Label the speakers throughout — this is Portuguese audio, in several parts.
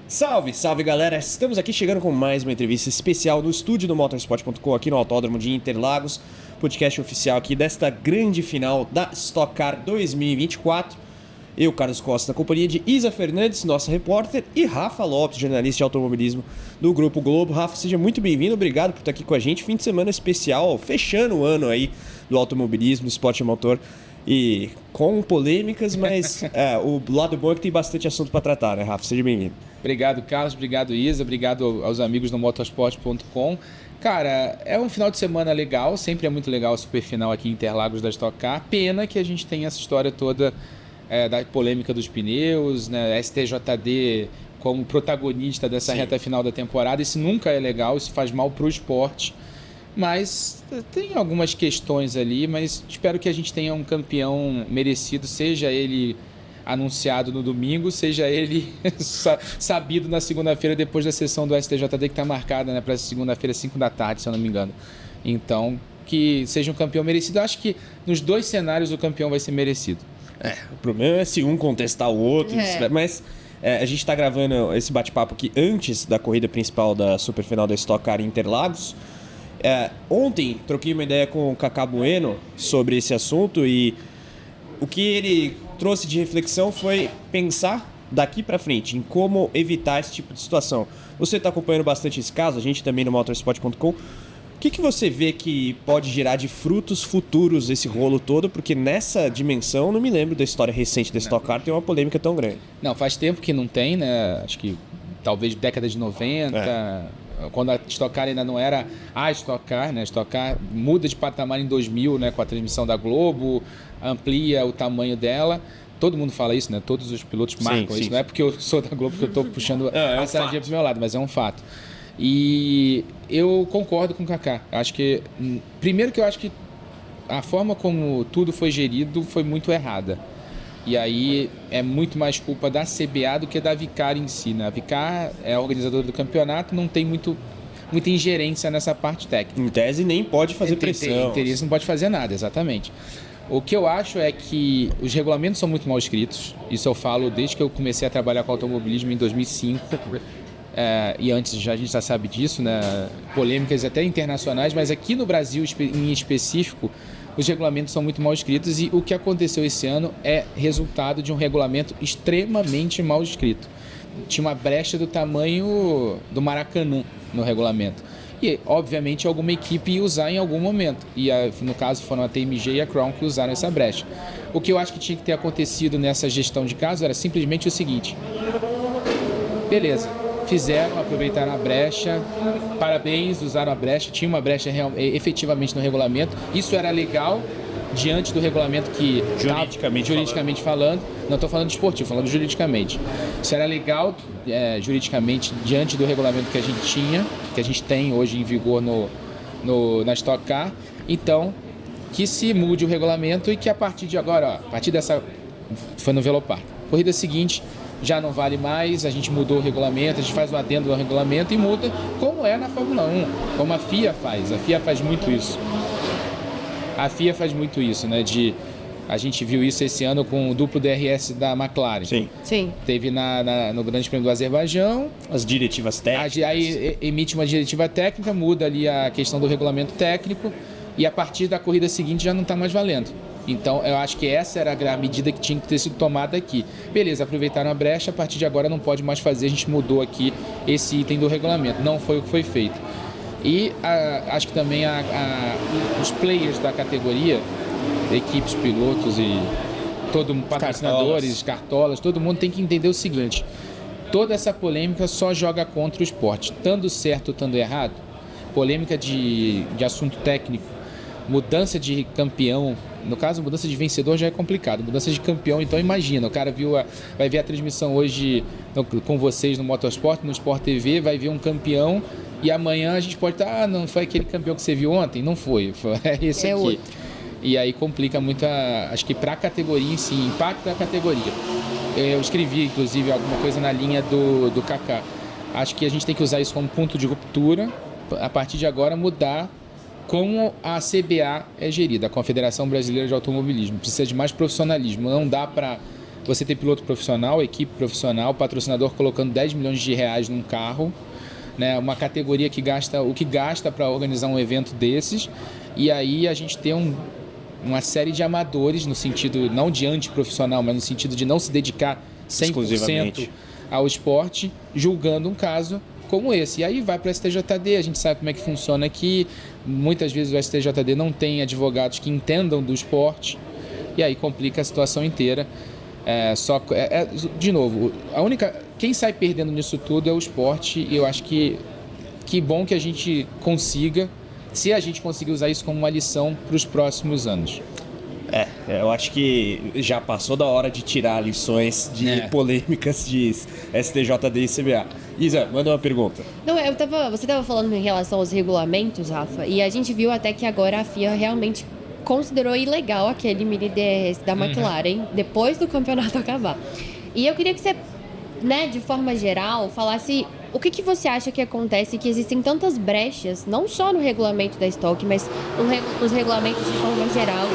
Speaker 1: Salve, salve galera! Estamos aqui chegando com mais uma entrevista especial no estúdio do Motorsport.com aqui no Autódromo de Interlagos, podcast oficial aqui desta grande final da Stock Car 2024. Eu, Carlos Costa, na companhia de Isa Fernandes, nossa repórter, e Rafa Lopes, jornalista de automobilismo do Grupo Globo. Rafa, seja muito bem-vindo, obrigado por estar aqui com a gente. Fim de semana especial, fechando o ano aí do automobilismo, do esporte motor. E com polêmicas, mas o lado bom é que tem bastante assunto para tratar, né, Rafa? Seja bem-vindo.
Speaker 2: Obrigado, Carlos. Obrigado, Isa. Obrigado aos amigos do Motorsport.com. Cara, é um final de semana legal. Sempre é muito legal o super final aqui em Interlagos da Stock Car. Pena que a gente tem essa história toda da polêmica dos pneus, né? STJD como protagonista dessa reta final da temporada. Isso nunca é legal, isso faz mal para o esporte. Mas tem algumas questões ali, mas espero que a gente tenha um campeão merecido, seja ele anunciado no domingo, seja ele sabido na segunda-feira depois da sessão do STJD que está marcada, né, para segunda-feira, 5 da tarde, se eu não me engano. Então, que seja um campeão merecido. Eu acho que nos dois cenários o campeão vai ser merecido.
Speaker 1: O problema é se um contestar o outro, mas a gente está gravando esse bate-papo aqui antes da corrida principal da superfinal da Stock Car em Interlagos. Ontem troquei uma ideia com o Kaká Bueno sobre esse assunto e o que ele trouxe de reflexão foi pensar daqui para frente em como evitar esse tipo de situação. Você está acompanhando bastante esse caso, a gente também no Motorsport.com. O que você vê que pode gerar de frutos futuros esse rolo todo? Porque nessa dimensão, não me lembro da história recente da Stock Car ter uma polêmica tão grande.
Speaker 2: Não, faz tempo que não tem, né? Acho que talvez década de 90... Quando a Stock Car ainda não era a Stock Car, né? A Stock Car muda de patamar em 2000, né? Com a transmissão da Globo, amplia o tamanho dela. Todo mundo fala isso, né? Todos os pilotos marcam isso. Não é porque eu sou da Globo que eu estou puxando a sardinha para o meu lado, mas é um fato. E eu concordo com o Kaká. Acho que, primeiro que eu acho que a forma como tudo foi gerido foi muito errada. E aí é muito mais culpa da CBA do que da Vicar em si, né? A Vicar é a organizadora do campeonato, não tem muita ingerência nessa parte técnica.
Speaker 1: Em tese nem pode fazer pressão.
Speaker 2: Em tese não pode fazer nada, exatamente. O que eu acho é que os regulamentos são muito mal escritos. Isso eu falo desde que eu comecei a trabalhar com automobilismo em 2005. E antes a gente já sabe disso, né? Polêmicas até internacionais, mas aqui no Brasil em específico, os regulamentos são muito mal escritos e o que aconteceu esse ano é resultado de um regulamento extremamente mal escrito. Tinha uma brecha do tamanho do Maracanã no regulamento. E, obviamente, alguma equipe ia usar em algum momento. E, no caso, foram a TMG e a Crown que usaram essa brecha. O que eu acho que tinha que ter acontecido nessa gestão de caso era simplesmente o seguinte. Beleza. Fizeram, aproveitaram a brecha, parabéns, usaram a brecha, tinha uma brecha efetivamente no regulamento, isso era legal diante do regulamento que... Juridicamente falando, não estou falando de esportivo, falando juridicamente. Isso era legal juridicamente diante do regulamento que a gente tinha, que a gente tem hoje em vigor na Stock Car, então que se mude o regulamento e que a partir de agora, a partir dessa... Foi no Velopark. Corrida seguinte... já não vale mais, a gente mudou o regulamento, a gente faz o adendo ao regulamento e muda como é na Fórmula 1, como a FIA faz. A FIA faz muito isso. Né? A gente viu isso esse ano com o duplo DRS da McLaren.
Speaker 1: Sim.
Speaker 2: Teve no Grande Prêmio do Azerbaijão.
Speaker 1: As diretivas técnicas.
Speaker 2: Aí emite uma diretiva técnica, muda ali a questão do regulamento técnico e a partir da corrida seguinte já não está mais valendo. Então, eu acho que essa era a medida que tinha que ter sido tomada aqui. Beleza, aproveitaram a brecha, a partir de agora não pode mais fazer, a gente mudou aqui esse item do regulamento. Não foi o que foi feito. E acho que também os players da categoria, equipes, pilotos e patrocinadores, cartolas, todo mundo tem que entender o seguinte. Toda essa polêmica só joga contra o esporte. Tanto certo, tanto errado. Polêmica de assunto técnico, mudança de campeão. No caso, mudança de vencedor já é complicado. Mudança de campeão, então imagina. O cara vai ver a transmissão hoje com vocês no Motorsport, no Sport TV, vai ver um campeão e amanhã a gente pode estar, não foi aquele campeão que você viu ontem? Não foi, é esse aqui.
Speaker 1: Outro.
Speaker 2: E aí complica muito, acho que para a categoria em si, impacto da categoria. Eu escrevi, inclusive, alguma coisa na linha do Kaká. Acho que a gente tem que usar isso como ponto de ruptura, a partir de agora mudar como a CBA é gerida, a Confederação Brasileira de Automobilismo. Precisa de mais profissionalismo, não dá para você ter piloto profissional, equipe profissional, patrocinador colocando 10 milhões de reais num carro, né? Uma categoria que gasta o que gasta para organizar um evento desses, e aí a gente tem uma série de amadores, no sentido não de antiprofissional, mas no sentido de não se dedicar 100% ao esporte, julgando um caso como esse. E aí vai para o STJD, a gente sabe como é que funciona aqui, muitas vezes o STJD não tem advogados que entendam do esporte, e aí complica a situação inteira. De novo, quem sai perdendo nisso tudo é o esporte, e eu acho que bom que a gente consiga, se a gente conseguir usar isso como uma lição para os próximos anos.
Speaker 1: Eu acho que já passou da hora de tirar lições de polêmicas de STJD e CBA. Isa, manda uma pergunta.
Speaker 3: Não, você estava falando em relação aos regulamentos, Rafa, e a gente viu até que agora a FIA realmente considerou ilegal aquele mini DRS da McLaren depois do campeonato acabar. E eu queria que você, né, de forma geral, falasse o que você acha que acontece, que existem tantas brechas, não só no regulamento da Stock, mas nos regulamentos de forma geral.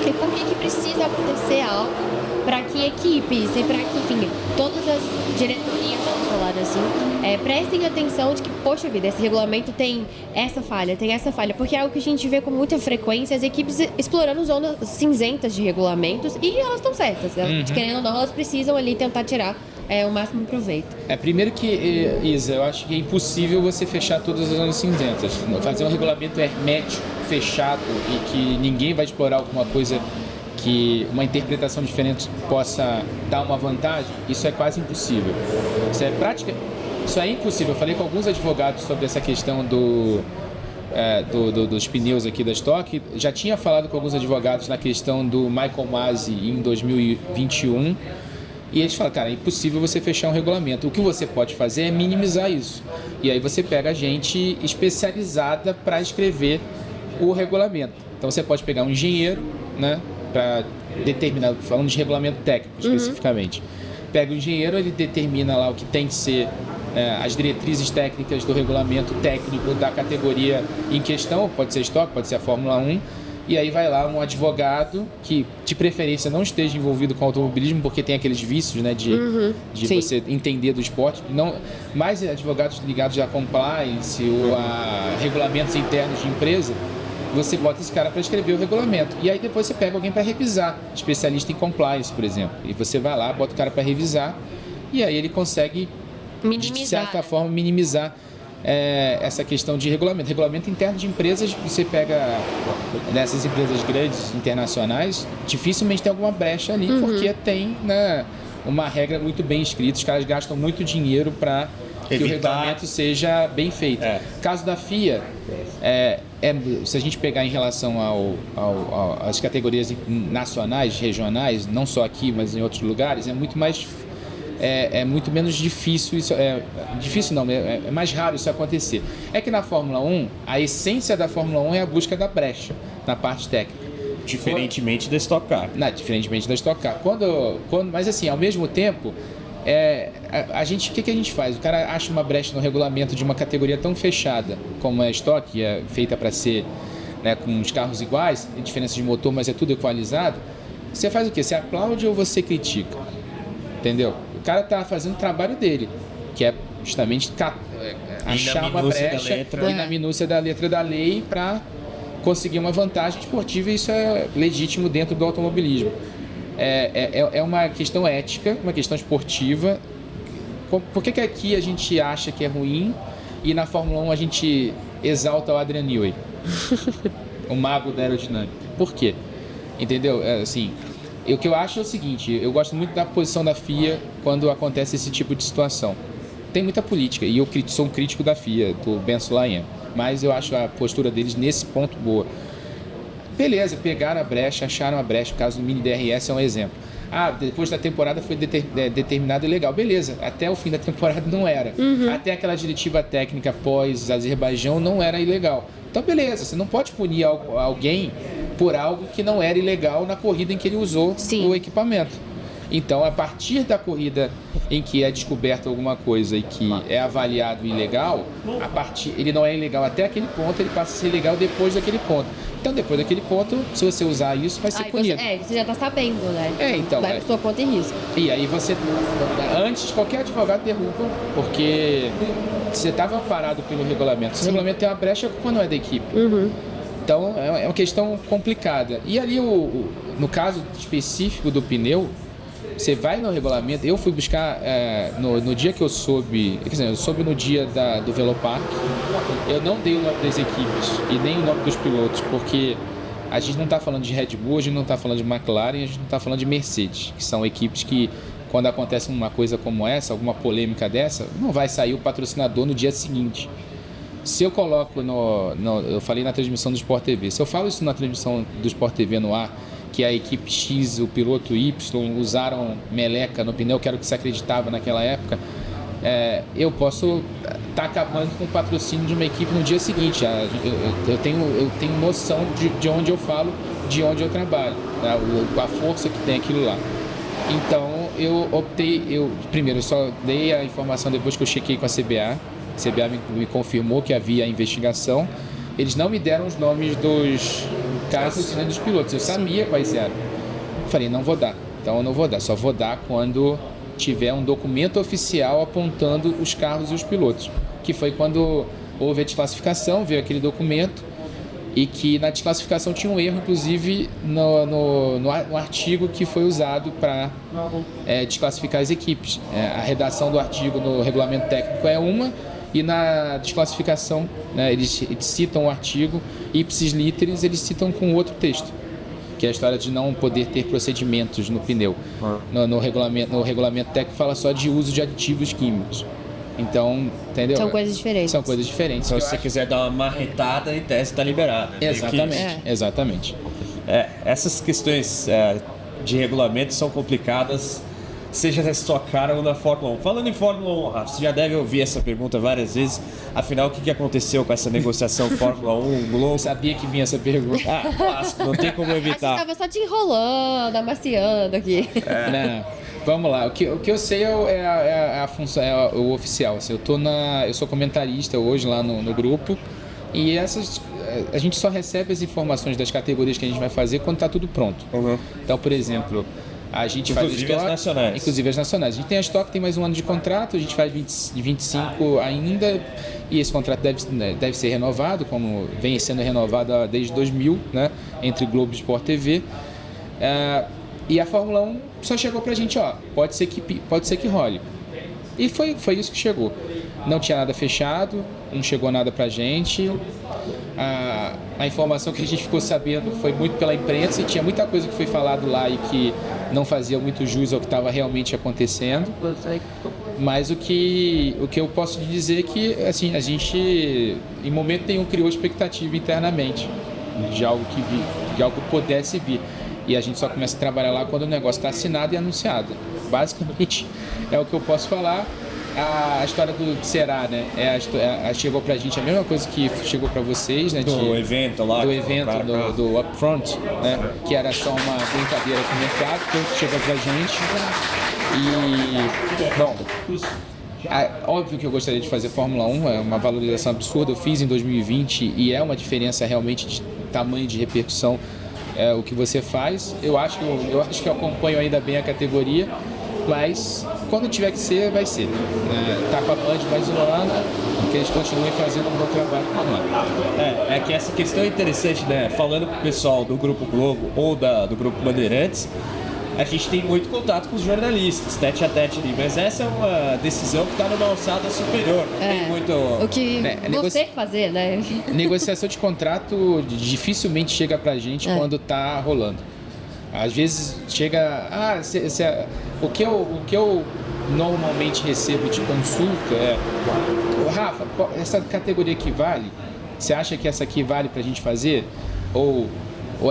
Speaker 3: E por que precisa acontecer algo para que equipes e para que, enfim, todas as diretorias, vamos falar assim, prestem atenção de que, poxa vida, esse regulamento tem essa falha, porque é algo que a gente vê com muita frequência, as equipes explorando zonas cinzentas de regulamentos, e elas estão certas, querendo ou não, elas precisam ali tentar tirar o máximo proveito.
Speaker 2: Primeiro que, Isa, eu acho que é impossível você fechar todas as zonas cinzentas. Fazer um regulamento hermético, fechado, e que ninguém vai explorar alguma coisa que uma interpretação diferente possa dar uma vantagem, isso é quase impossível. Isso é impossível. Eu falei com alguns advogados sobre essa questão dos pneus aqui da Stock. Já tinha falado com alguns advogados na questão do Michael Masi em 2021. E eles falam, cara, é impossível você fechar um regulamento. O que você pode fazer é minimizar isso. E aí você pega gente especializada para escrever o regulamento. Então você pode pegar um engenheiro, né, para determinar, falando de regulamento técnico especificamente. Pega o engenheiro, ele determina lá o que tem que ser as diretrizes técnicas do regulamento técnico da categoria em questão, pode ser Stock, pode ser a Fórmula 1. E aí vai lá um advogado que, de preferência, não esteja envolvido com automobilismo, porque tem aqueles vícios, né, de você entender do esporte. Mais advogados ligados à compliance ou a regulamentos internos de empresa, você bota esse cara para escrever o regulamento. E aí depois você pega alguém para revisar, especialista em compliance, por exemplo. E você vai lá, bota o cara para revisar, e aí ele consegue, de certa forma, minimizar essa questão de regulamento. Regulamento interno de empresas, você pega nessas empresas grandes, internacionais, dificilmente tem alguma brecha ali, porque tem, né, uma regra muito bem escrita, os caras gastam muito dinheiro para que o regulamento seja bem feito. Caso da FIA, se a gente pegar em relação às categorias nacionais, regionais, não só aqui, mas em outros lugares, é muito menos difícil isso. Difícil não, é mais raro isso acontecer. É que na Fórmula 1, a essência da Fórmula 1 é a busca da brecha na parte técnica.
Speaker 1: Diferentemente da Stock Car.
Speaker 2: Diferentemente da Stock Car. Mas assim, ao mesmo tempo, o que a gente faz? O cara acha uma brecha no regulamento de uma categoria tão fechada como a Stock, que é feita para ser, né, com os carros iguais, tem diferença de motor, mas é tudo equalizado. Você faz o quê? Você aplaude ou você critica? Entendeu? O cara está fazendo o trabalho dele, que é justamente achar uma brecha e na minúcia da letra da lei para conseguir uma vantagem esportiva, e isso é legítimo dentro do automobilismo. É uma questão ética, uma questão esportiva. Por que aqui a gente acha que é ruim e na Fórmula 1 a gente exalta o Adrian Newey, o mago da aerodinâmica? Por quê? Entendeu? O que eu acho é o seguinte, eu gosto muito da posição da FIA quando acontece esse tipo de situação. Tem muita política, e eu sou um crítico da FIA, do Ben Sulayem, mas eu acho a postura deles nesse ponto boa. Beleza, pegaram a brecha, acharam a brecha, o caso do Mini DRS é um exemplo. Depois da temporada foi determinado ilegal. Beleza, até o fim da temporada não era. Até aquela diretiva técnica pós-Azerbaijão não era ilegal. Então beleza, você não pode punir alguém por algo que não era ilegal na corrida em que ele usou o equipamento. Então, a partir da corrida em que é descoberta alguma coisa e que é avaliado ilegal, ele não é ilegal até aquele ponto, ele passa a ser legal depois daquele ponto. Então, depois daquele ponto, se você usar isso, vai ser punido.
Speaker 3: Você já tá sabendo, né?
Speaker 2: Então.
Speaker 3: Vai por sua conta e risco.
Speaker 2: E aí antes, qualquer advogado derruba, porque você estava parado pelo regulamento. Se o regulamento tem uma brecha, a culpa não é da equipe. Então, é uma questão complicada. E ali, no caso específico do pneu, você vai no regulamento. Eu fui buscar no dia que eu soube, quer dizer, eu soube no dia do Velopark. Eu não dei o nome das equipes e nem o nome dos pilotos, porque a gente não está falando de Red Bull, a gente não está falando de McLaren, a gente não está falando de Mercedes, que são equipes que, quando acontece uma coisa como essa, alguma polêmica dessa, não vai sair o patrocinador no dia seguinte. Se eu coloco eu falei na transmissão do Sport TV, se eu falo isso na transmissão do Sport TV no ar, que a equipe X, o piloto Y usaram meleca no pneu, que era o que se acreditava naquela época, eu posso estar acabando com o patrocínio de uma equipe no dia seguinte. Eu tenho noção de onde eu falo, de onde eu trabalho, né? A força que tem aquilo lá. Então, primeiro, eu só dei a informação depois que eu chequei com a CBA. A CBA me confirmou que havia a investigação. Eles não me deram os nomes dos carros e dos pilotos. Eu sabia quais eram. Falei, não vou dar. Então eu não vou dar. Só vou dar quando tiver um documento oficial apontando os carros e os pilotos. Que foi quando houve a desclassificação, veio aquele documento. E que na desclassificação tinha um erro, inclusive, no artigo que foi usado para desclassificar as equipes. A redação do artigo no regulamento técnico é uma, e na desclassificação, né, eles citam o artigo, ipsis literis, eles citam com outro texto, que é a história de não poder ter procedimentos no pneu. No regulamento técnico fala só de uso de aditivos químicos. Então, entendeu?
Speaker 3: São coisas diferentes.
Speaker 2: São coisas diferentes.
Speaker 1: Então, se você quiser dar uma marretada, em tese está liberado.
Speaker 2: Exatamente.
Speaker 1: Essas questões de regulamento são complicadas, seja na Stock Car ou na Fórmula 1. Falando em Fórmula 1, Rafa, você já deve ouvir essa pergunta várias vezes. Afinal, o que aconteceu com essa negociação Fórmula 1, Globo?
Speaker 2: Eu sabia que vinha essa pergunta.
Speaker 1: Clássico, não tem como evitar.
Speaker 3: A gente tava só te enrolando, amaciando aqui.
Speaker 2: Não. Vamos lá, o que eu sei é a função, é o oficial. Assim, eu sou comentarista hoje lá no grupo, e a gente só recebe as informações das categorias que a gente vai fazer quando está tudo pronto. Então, por exemplo, a gente faz
Speaker 1: inclusive as nacionais.
Speaker 2: Inclusive as nacionais. A gente tem a Stock, tem mais um ano de contrato, a gente faz 25 ainda, e esse contrato deve ser renovado, como vem sendo renovado desde 2000, né, entre Globo e Sport TV. E a Fórmula 1 só chegou pra gente, pode ser que role. E foi isso que chegou. Não tinha nada fechado, não chegou nada pra gente. A informação que a gente ficou sabendo foi muito pela imprensa, e tinha muita coisa que foi falado lá e que não fazia muito jus ao que estava realmente acontecendo. Mas o que eu posso dizer é que, assim, a gente em momento nenhum criou expectativa internamente de algo que pudesse vir. E a gente só começa a trabalhar lá quando o negócio está assinado e anunciado. Basicamente, é o que eu posso falar. A história do Será, né? Chegou pra gente a mesma coisa que chegou pra vocês, né?
Speaker 1: Do evento lá.
Speaker 2: Do evento, do Upfront, né? Que era só uma brincadeira com o mercado, que chegou pra gente. E, bom, óbvio que eu gostaria de fazer Fórmula 1, é uma valorização absurda. Eu fiz em 2020 e é uma diferença realmente de tamanho de repercussão. O que você faz. Eu acho que eu acompanho ainda bem a categoria, mas quando tiver que ser, vai ser. Tá com a Band mais um ano, que eles continuem fazendo um bom trabalho com a
Speaker 1: É que essa questão é interessante, né? Falando com o pessoal do Grupo Globo ou do Grupo Bandeirantes, a gente tem muito contato com os jornalistas, tete a tete ali, mas essa é uma decisão que está numa alçada superior. Não tem muito...
Speaker 3: O que você fazer, né?
Speaker 2: Negociação de contrato dificilmente chega pra gente quando tá rolando. Às vezes chega... O que eu normalmente recebo de consulta é... Rafa, essa categoria aqui vale? Você acha que essa aqui vale pra gente fazer? Ou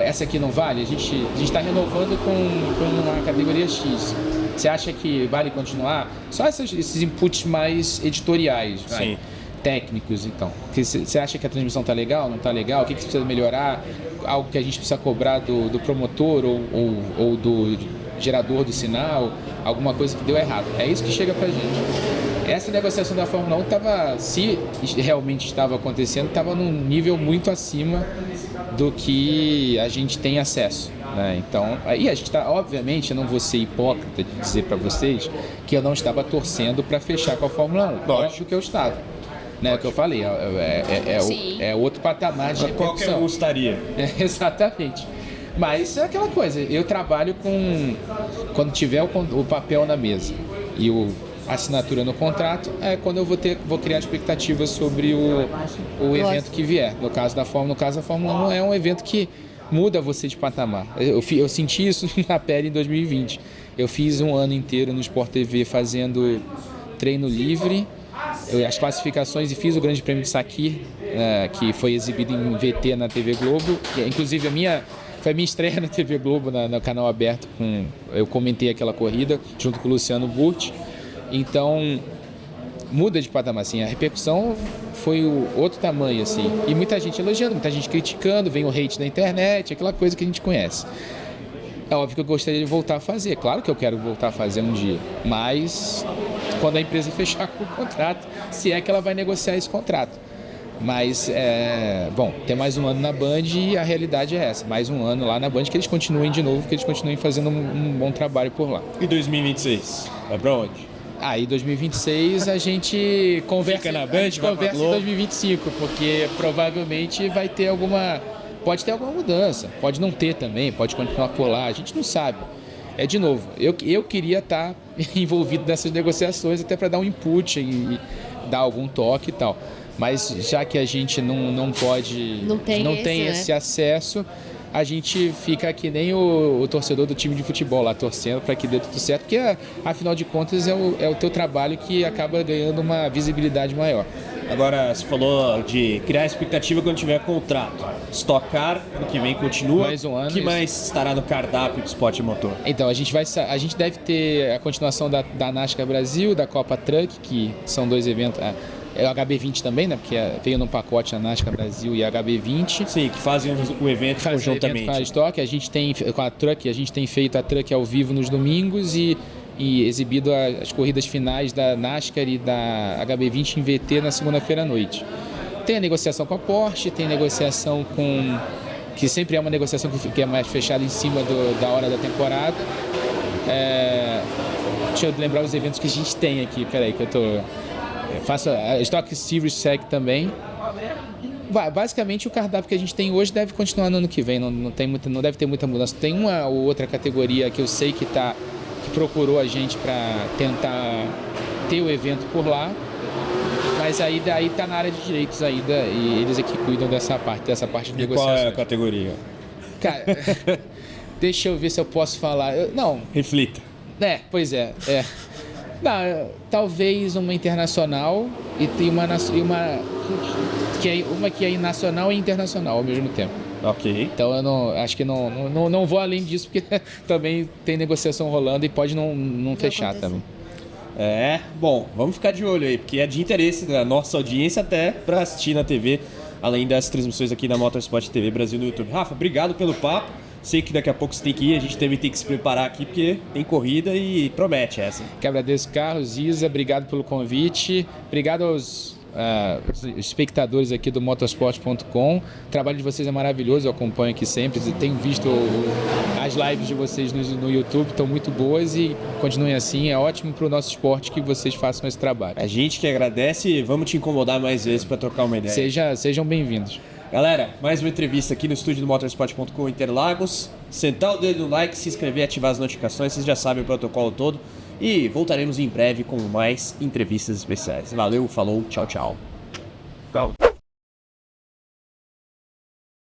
Speaker 2: essa aqui não vale? A gente está renovando com uma categoria X. Você acha que vale continuar? Só esses inputs mais editoriais, técnicos, então. Você acha que a transmissão está legal, não está legal? O que precisa melhorar? Algo que a gente precisa cobrar do promotor ou gerador do sinal, alguma coisa que deu errado. É isso que chega pra gente. Essa negociação da Fórmula 1 estava, se realmente estava acontecendo, estava num nível muito acima do que a gente tem acesso, né? Então, aí a gente está, obviamente, eu não vou ser hipócrita de dizer para vocês que eu não estava torcendo para fechar com a Fórmula 1. Lógico que eu estava. Né, o que eu falei, é outro patamar de repercussão.
Speaker 1: Qualquer um gostaria.
Speaker 2: Exatamente. Mas é aquela coisa, eu trabalho com... Quando tiver o papel na mesa e a assinatura no contrato, é quando eu vou criar expectativas sobre o evento que vier. No caso da Fórmula 1 é um evento que muda você de patamar. Eu senti isso na pele em 2020. Eu fiz um ano inteiro no Sport TV fazendo treino livre, as classificações, e fiz o Grande Prêmio de Sakir, que foi exibido em VT na TV Globo, que inclusive foi a minha estreia na TV Globo, no canal aberto. Eu comentei aquela corrida junto com o Luciano Burti. Então, muda de patamar, assim, a repercussão foi outro tamanho, assim, e muita gente elogiando, muita gente criticando, vem o hate na internet, aquela coisa que a gente conhece. É óbvio que eu gostaria de voltar a fazer, claro que eu quero voltar a fazer um dia, mas quando a empresa fechar com o contrato, se é que ela vai negociar esse contrato. Mas, bom, tem mais um ano na Band e a realidade é essa, mais um ano lá na Band, que eles continuem de novo, que eles continuem fazendo um bom trabalho por lá.
Speaker 1: E 2026? Vai pra onde?
Speaker 2: Aí 2026 a gente conversa,
Speaker 1: na Band,
Speaker 2: conversa em 2025, porque provavelmente pode ter alguma mudança, pode não ter também, pode continuar por lá, a gente não sabe. De novo, eu queria estar envolvido nessas negociações até para dar um input e dar algum toque e tal. Mas já que a gente não pode, não tem esse acesso, a gente fica que nem o torcedor do time de futebol lá, torcendo para que dê tudo certo, porque afinal de contas é o teu trabalho que acaba ganhando uma visibilidade maior.
Speaker 1: Agora, você falou de criar expectativa quando tiver contrato. Stock Car, ano que vem continua.
Speaker 2: Mais um ano.
Speaker 1: O que mais estará no cardápio do Sport Motor?
Speaker 2: Então, a gente deve ter a continuação da NASCAR Brasil, da Copa Truck, que são dois eventos... É o HB20 também, né? Porque veio num pacote a NASCAR Brasil e a HB20.
Speaker 1: Sim, que fazem o evento conjuntamente.
Speaker 2: Com a Stock, com a Truck, a gente tem feito a Truck ao vivo nos domingos e exibido as corridas finais da NASCAR e da HB20 em VT na segunda-feira à noite. Tem a negociação com a Porsche, tem a negociação que sempre é uma negociação que é mais fechada em cima da hora da temporada. Deixa eu lembrar os eventos que a gente tem aqui. Peraí, que eu faço a Stock Series Sec também. Basicamente, o cardápio que a gente tem hoje deve continuar no ano que vem, não deve ter muita mudança. Tem uma ou outra categoria que eu sei que procurou a gente para tentar ter o evento por lá, mas aí está na área de direitos ainda e eles aqui cuidam dessa parte de negociações.
Speaker 1: Qual é a categoria?
Speaker 2: Cara, deixa eu ver se eu posso falar.
Speaker 1: Reflita.
Speaker 2: Pois é. Não, talvez uma internacional e tem uma que é nacional e internacional ao mesmo tempo.
Speaker 1: Ok.
Speaker 2: Então eu acho que não vou além disso, porque também tem negociação rolando e pode não fechar também.
Speaker 1: Bom, vamos ficar de olho aí, porque é de interesse da nossa audiência até para assistir na TV, além das transmissões aqui da Motorsport TV Brasil no YouTube. Rafa, obrigado pelo papo. Sei que daqui a pouco você tem que ir, a gente também tem que se preparar aqui, porque tem corrida e promete essa.
Speaker 2: Que agradeço, Carlos, Isa, obrigado pelo convite. Obrigado aos espectadores aqui do motorsport.com. O trabalho de vocês é maravilhoso, eu acompanho aqui sempre. Tenho visto as lives de vocês no YouTube, estão muito boas e continuem assim. É ótimo para o nosso esporte que vocês façam esse trabalho.
Speaker 1: A gente que agradece e vamos te incomodar mais vezes para trocar uma ideia.
Speaker 2: Sejam bem-vindos.
Speaker 1: Galera, mais uma entrevista aqui no estúdio do motorsport.com Interlagos. Sentar o dedo no like, se inscrever e ativar as notificações, vocês já sabem o protocolo todo. E voltaremos em breve com mais entrevistas especiais. Valeu, falou, tchau, tchau.